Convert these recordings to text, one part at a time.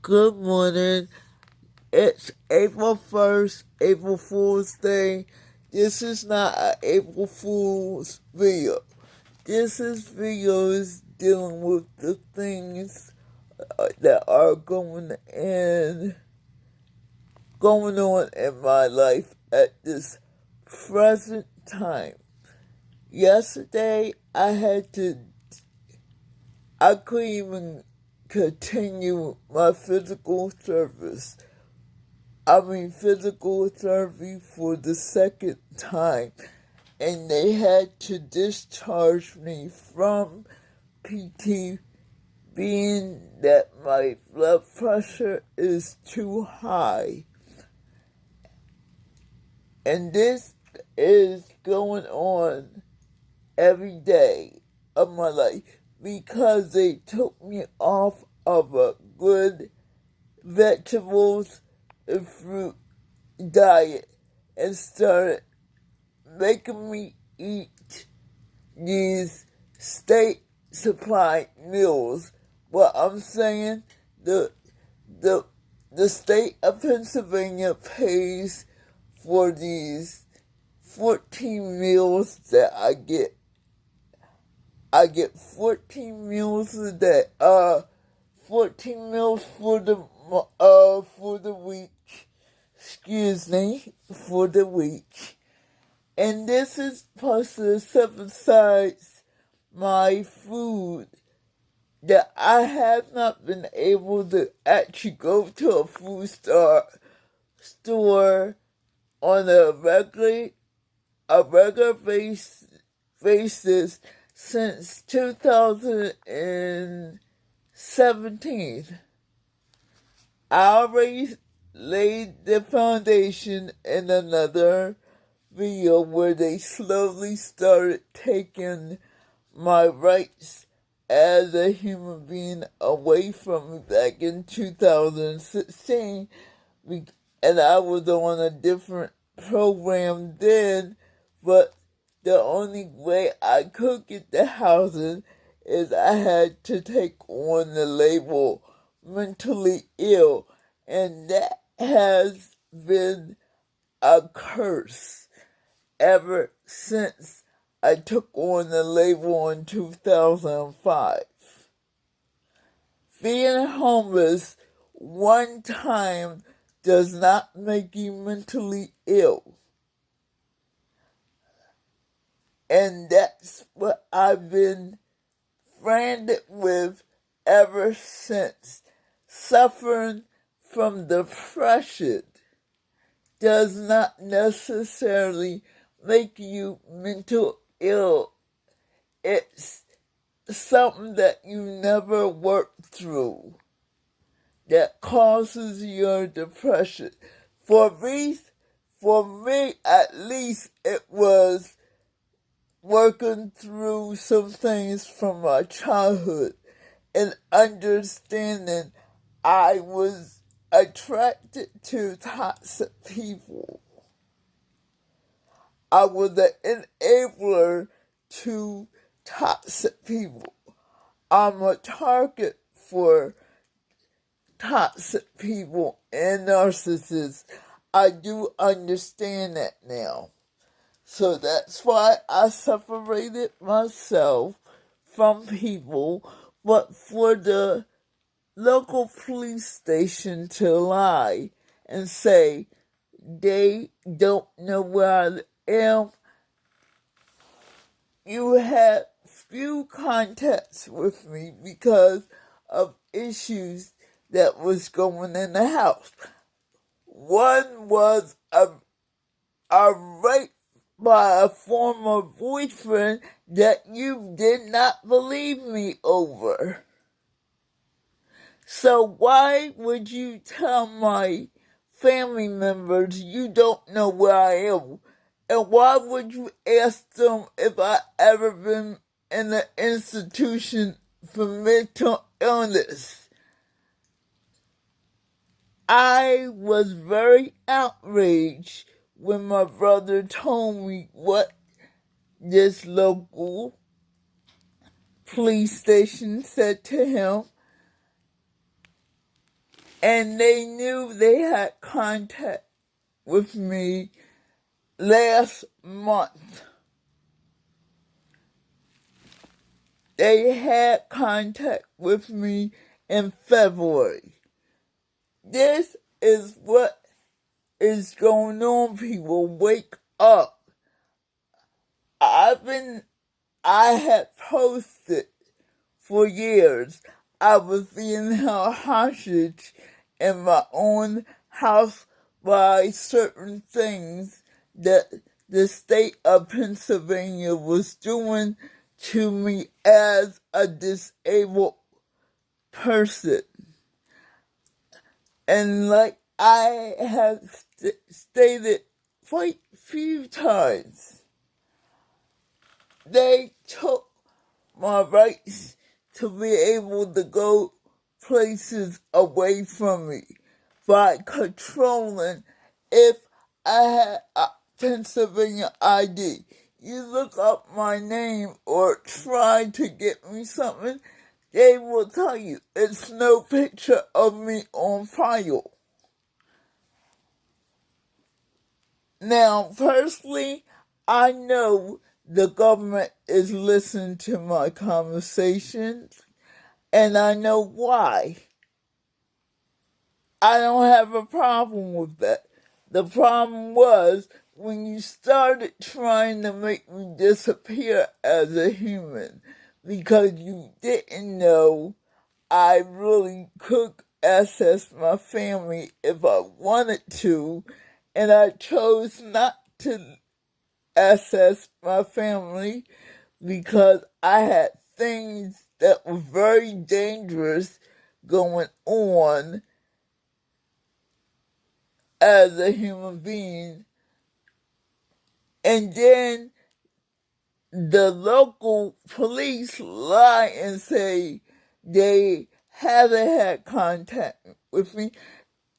Good morning. It's April 1st, April Fool's Day. This is not an April Fool's video. This video is dealing with the things that are going on in my life at this present time. Yesterday, I couldn't even continue my physical therapy for the second time, and they had to discharge me from PT, being that my blood pressure is too high. And this is going on every day of my life because they took me off of a good vegetables and fruit diet and started making me eat these state supply meals. What I'm saying, the state of Pennsylvania pays for these 14 meals that I get. I get 14 meals a day. 14 meals for the week. For the week. And this is supposed to set aside my food that I have not been able to actually go to a food store on a regular basis since 2017. I already laid the foundation in another video where they slowly started taking my rights as a human being away from me back in 2016, and I was on a different program then, but the only way I could get the housing is I had to take on the label mentally ill, and that has been a curse ever since I took on the label in 2005. Being homeless one time does not make you mentally ill. And that's what I've been branded with ever since. Suffering from depression does not necessarily make you mental ill. It's something that you never worked through that causes your depression. For me at least, it was working through some things from my childhood and understanding I was attracted to toxic people. I was an enabler to toxic people. I'm a target for toxic people and narcissists. I do understand that now. So that's why I separated myself from people, but for the local police station to lie and say they don't know where I am. You had few contacts with me because of issues that was going in the house. One was a rape by a former boyfriend that you did not believe me over. So why would you tell my family members you don't know where I am? And why would you ask them if I ever been in an institution for mental illness? I was very outraged when my brother told me what this local police station said to him, and they knew they had contact with me last month. They had contact with me in February. This is what is going on, people. Wake up. I had posted for years. I was being held hostage in my own house by certain things that the state of Pennsylvania was doing to me as a disabled person. And like I have stated quite a few times, they took my rights to be able to go places away from me by controlling if I had a Pennsylvania ID. You look up my name or try to get me something, they will tell you it's no picture of me on file. Now, personally, I know the government is listening to my conversations, and I know why. I don't have a problem with that. The problem was when you started trying to make me disappear as a human because you didn't know I really could access my family if I wanted to, and I chose not to access my family because I had things that were very dangerous going on as a human being. And then the local police lie and say they haven't had contact with me.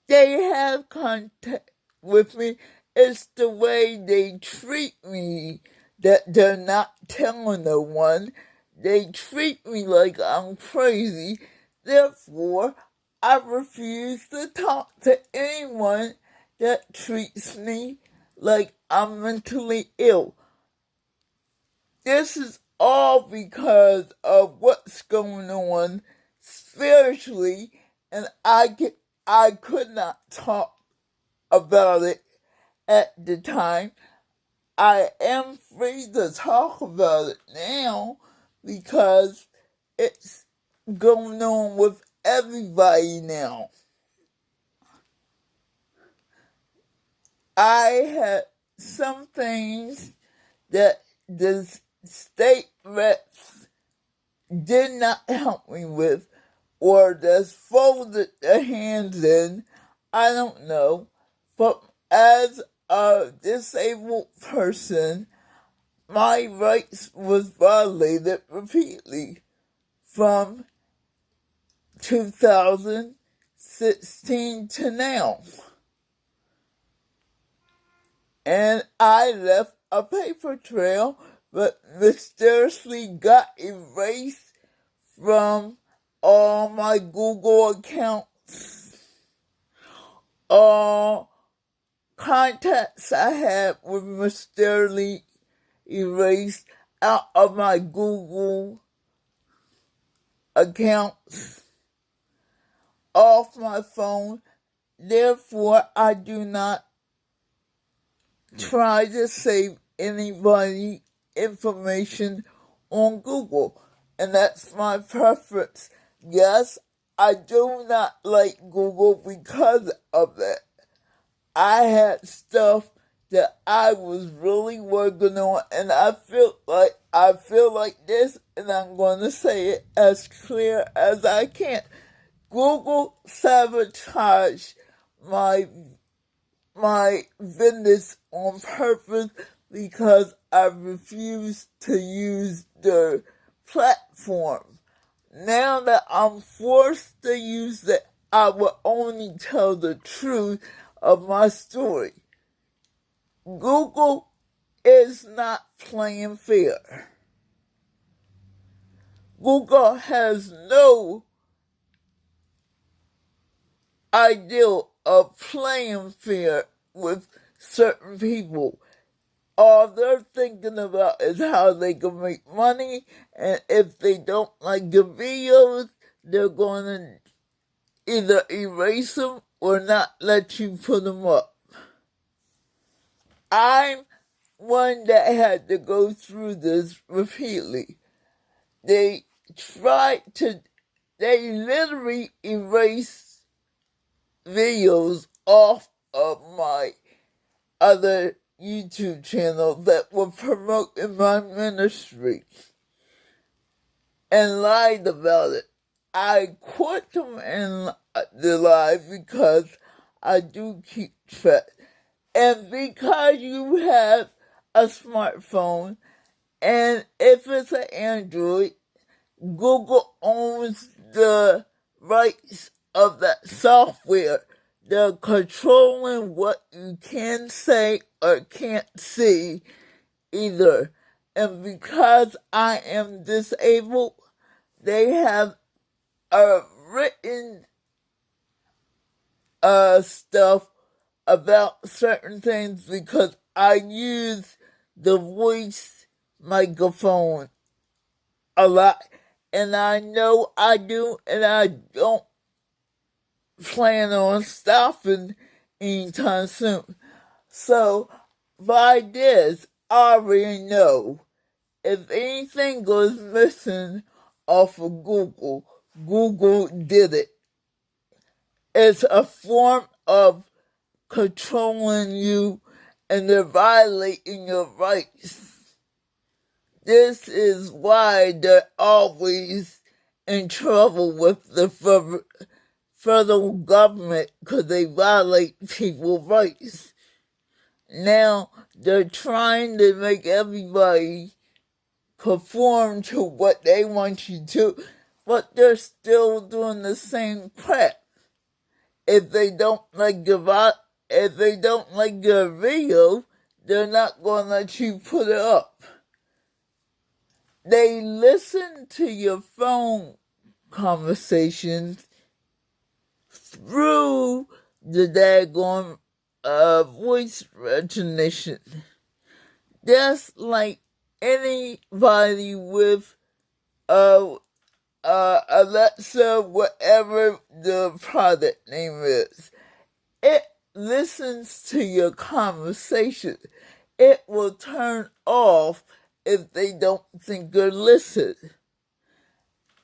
They have contact with me. It's the way they treat me that they're not telling no one. They treat me like I'm crazy. Therefore, I refuse to talk to anyone that treats me like I'm mentally ill. This is all because of what's going on spiritually, and I could not talk about it at the time. I am free to talk about it now because it's going on with everybody now. I had some things that the state reps did not help me with, or just folded their hands in. I don't know. But as a disabled person, my rights was violated repeatedly from 2016 to now. And I left a paper trail, but mysteriously got erased from all my Google accounts. All contacts I had were mysteriously erased out of my Google accounts, off my phone. Therefore, I do not try to save anybody information on Google, and that's my preference. Yes, I do not like Google because of that. I had stuff that I was really working on, and I feel like this, and I'm going to say it as clear as I can. Google sabotaged my business on purpose because I refused to use their platform. Now that I'm forced to use it, I will only tell the truth of my story. Google is not playing fair. Google has no ideal of playing fair with certain people. All they're thinking about is how they can make money, and if they don't like the videos, they're going to either erase them or not let you put them up. I'm one that had to go through this repeatedly. They literally erased videos off of my other YouTube channel that were promoting my ministry and lied about it. I quit them in the live because I do keep track. And because you have a smartphone, and if it's an Android, Google owns the rights of that software. They're controlling what you can say or can't see either. And because I am disabled, they have written stuff about certain things because I use the voice microphone a lot. And I know I do, and I don't plan on stopping anytime soon. So, by this, I already know if anything goes missing off of Google, Google did it. It's a form of controlling you, and they're violating your rights. This is why they're always in trouble with the federal government, because they violate people's rights. Now, they're trying to make everybody conform to what they want you to, but they're still doing the same crap. If they don't like your video, they're not going to let you put it up. They listen to your phone conversations through the daggone voice recognition. Just like anybody with Alexa, whatever the product name is. It listens to your conversation. It will turn off if they don't think you're listening.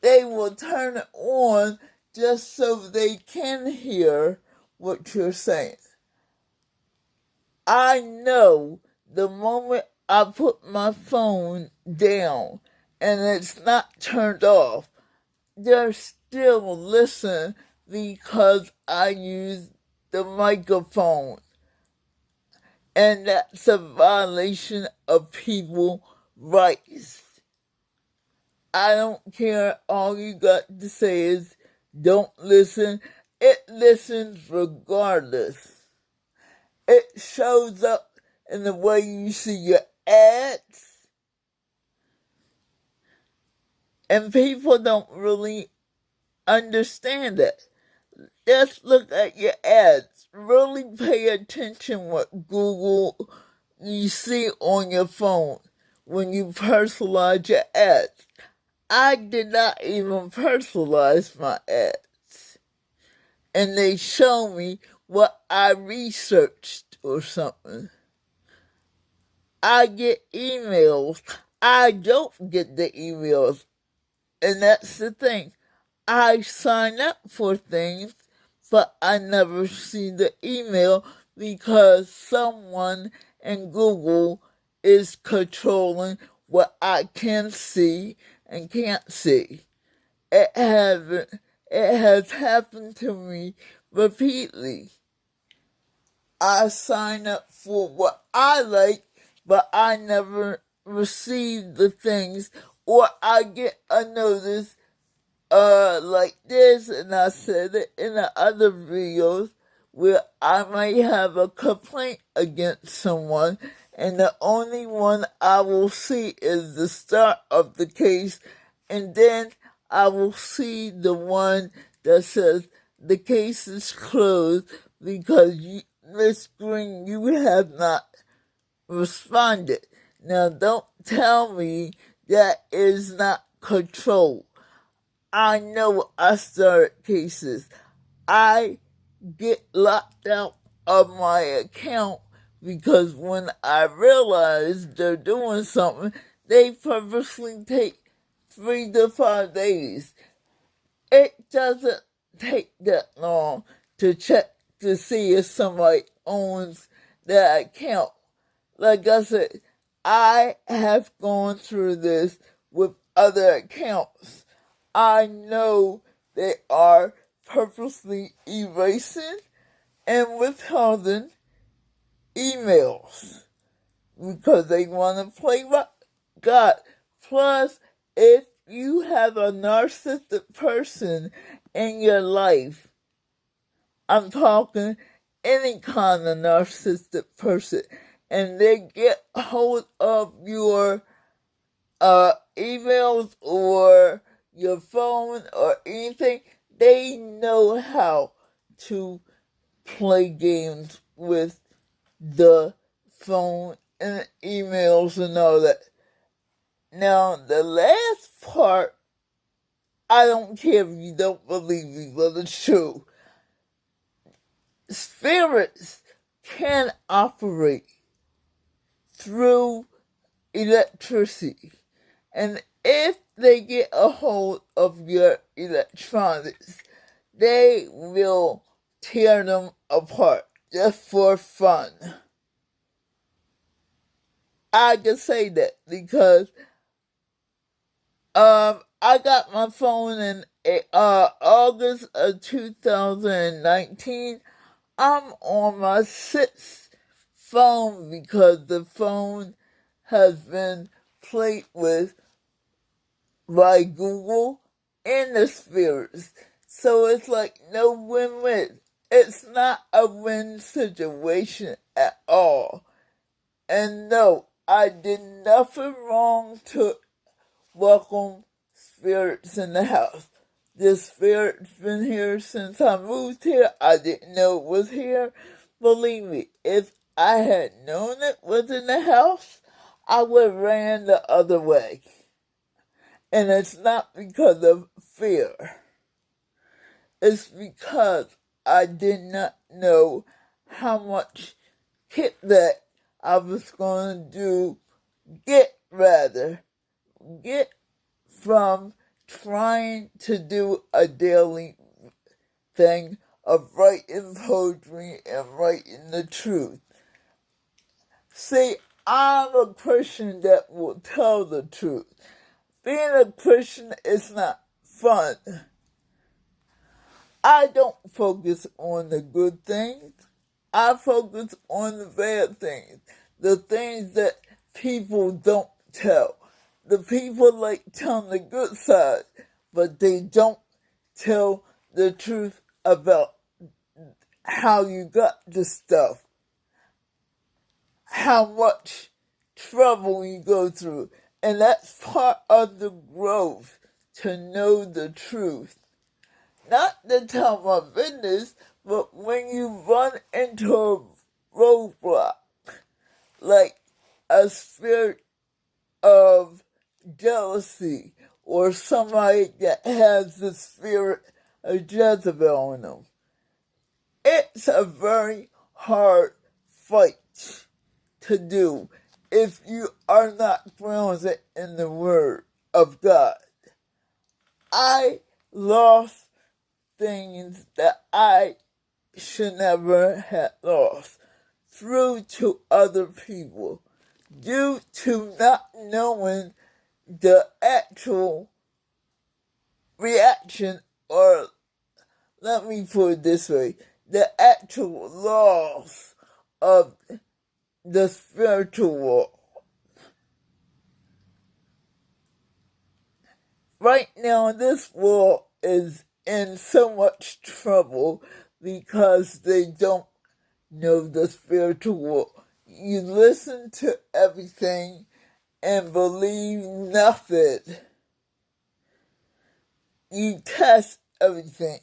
They will turn it on just so they can hear what you're saying. I know the moment I put my phone down and it's not turned off, they're still listening because I use the microphone. And that's a violation of people's rights. I don't care. All you got to say is, don't listen. It listens regardless. It shows up in the way you see your ads. And people don't really understand that. Just look at your ads. Really pay attention what Google you see on your phone when you personalize your ads. I did not even personalize my ads. And they show me what I researched or something. I get emails. I don't get the emails. And that's the thing. I sign up for things, but I never see the email because someone in Google is controlling what I can see and can't see. It has happened to me repeatedly. I sign up for what I like, but I never receive the things, or I get a notice like this, and I said it in the other videos, where I might have a complaint against someone, and the only one I will see is the start of the case, and then I will see the one that says the case is closed because Miss Green, you have not responded. Now, don't tell me that is not control. I know I started cases. I get locked out of my account because when I realize they're doing something, they purposely take 3 to 5 days. It doesn't take that long to check to see if somebody owns that account. Like I said, I have gone through this with other accounts. I know they are purposely erasing and withholding emails because they want to play God. Plus, if you have a narcissistic person in your life, I'm talking any kind of narcissistic person, and they get hold of your emails or your phone or anything, they know how to play games with the phone and emails and all that. Now, the last part, I don't care if you don't believe me, but it's true. Spirits can operate through electricity. And if they get a hold of your electronics, they will tear them apart just for fun. I can say that because I got my phone in August of 2019. I'm on my 6th phone because the phone has been played with by Google and the spirits. So it's like no win-win. It's not a win situation at all. And no, I did nothing wrong to welcome spirits in the house. This spirit's been here since I moved here. I didn't know it was here. Believe me, if I had known it was in the house, I would have ran the other way. And it's not because of fear. It's because I did not know how much kickback I was going to get from trying to do a daily thing of writing poetry and writing the truth. See, I'm a Christian that will tell the truth. Being a Christian is not fun. I don't focus on the good things. I focus on the bad things. The things that people don't tell. The people like telling the good side, but they don't tell the truth about how you got the stuff. How much trouble you go through. And that's part of the growth, to know the truth. Not to tell my business, but when you run into a roadblock, like a spirit of jealousy, or somebody that has the spirit of Jezebel in them, it's a very hard fight to do if you are not grounded in the Word of God. I lost things that I should never have lost through to other people due to not knowing the actual reaction, or let me put it this way, the actual laws of the spiritual world. Right now, this world is in so much trouble because they don't know the spiritual world. You listen to everything and believe nothing. You test everything.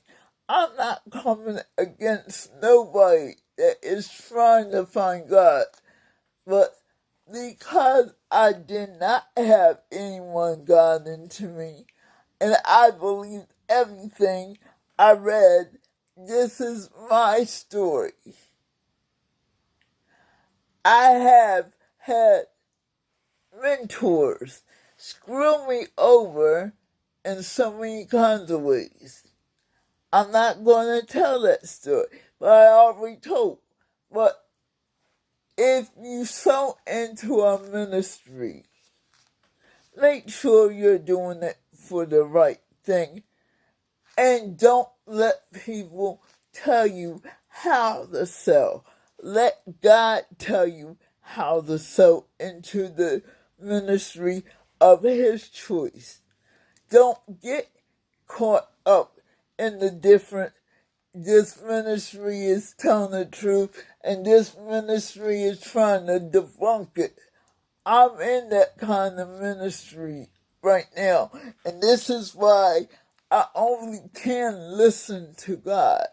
I'm not coming against nobody that is trying to find God, but because I did not have anyone God into me, and I believed everything I read, this is my story. I have had mentors screw me over in so many kinds of ways. I'm not going to tell that story, but I already told. But if you sow into a ministry, make sure you're doing it for the right thing. And don't let people tell you how to sow. Let God tell you how to sow into the ministry of His choice. Don't get caught up in the different, this ministry is telling the truth and this ministry is trying to debunk it. I'm in that kind of ministry right now, and this is why I only can listen to God.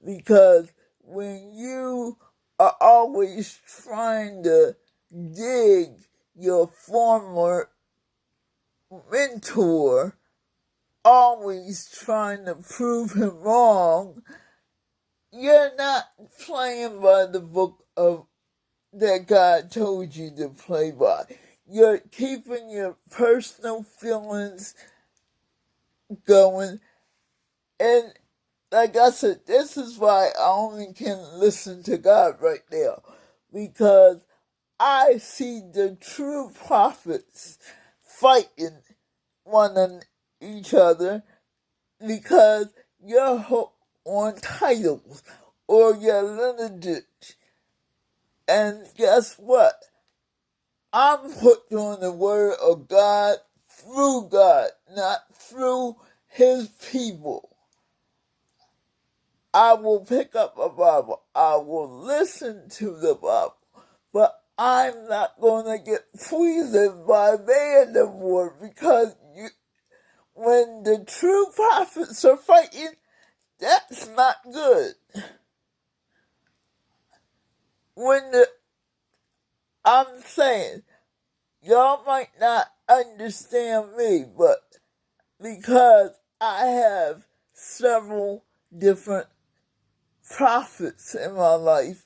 Because when you are always trying to dig your former mentor, always trying to prove him wrong, you're not playing by the book of that God told you to play by. You're keeping your personal feelings going. And like I said, this is why I only can listen to God right now. Because I see the true prophets fighting each other because you're hooked on titles or your lineage. And guess what? I'm hooked on the word of God through God, not through His people. I will pick up a Bible. I will listen to the Bible. But I'm not going to get poisoned by man anymore because when the true prophets are fighting, that's not good. I'm saying, y'all might not understand me, but because I have several different prophets in my life,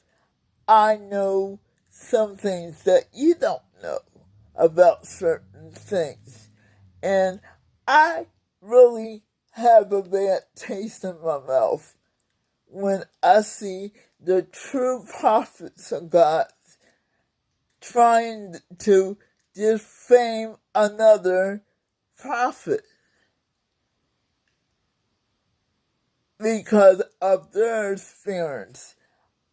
I know some things that you don't know about certain things. And I really have a bad taste in my mouth when I see the true prophets of God trying to defame another prophet because of their experience.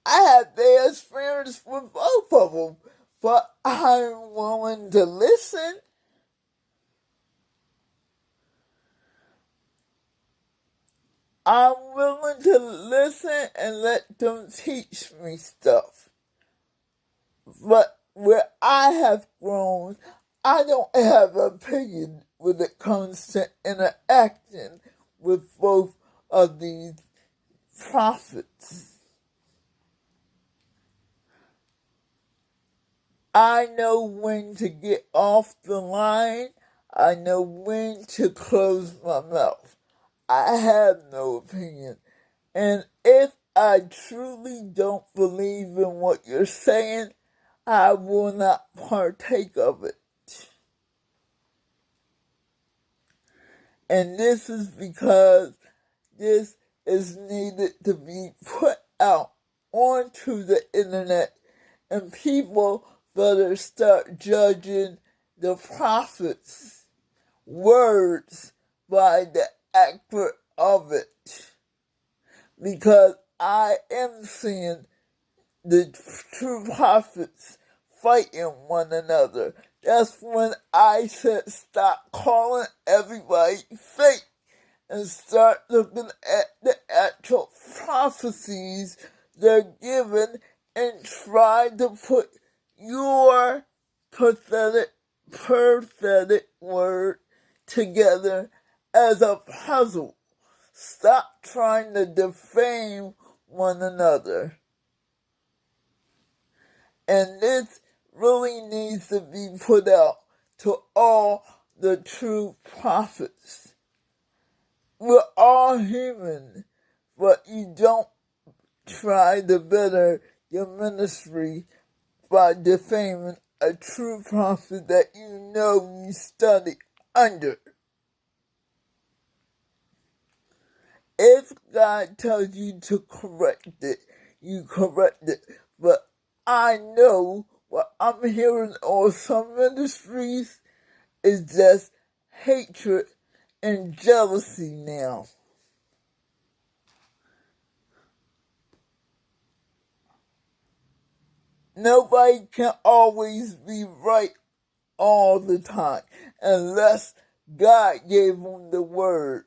I have their experience with both of them, but I'm willing to listen. I'm willing to listen and let them teach me stuff. But where I have grown, I don't have an opinion when it comes to interacting with both of these prophets. I know when to get off the line. I know when to close my mouth. I have no opinion. And if I truly don't believe in what you're saying, I will not partake of it. And this is because this is needed to be put out onto the internet, and people better start judging the prophets' words by the accurate of it. Because I am seeing the true prophets fighting one another. That's when I said stop calling everybody fake and start looking at the actual prophecies they're given and try to put your pathetic word together as a puzzle stop trying to defame one another. And this really needs to be put out to all the true prophets. We're all human, but you don't try to better your ministry by defaming a true prophet that you know you study under. If God tells you to correct it, you correct it. But I know what I'm hearing on some ministries is just hatred and jealousy now. Nobody can always be right all the time unless God gave them the word.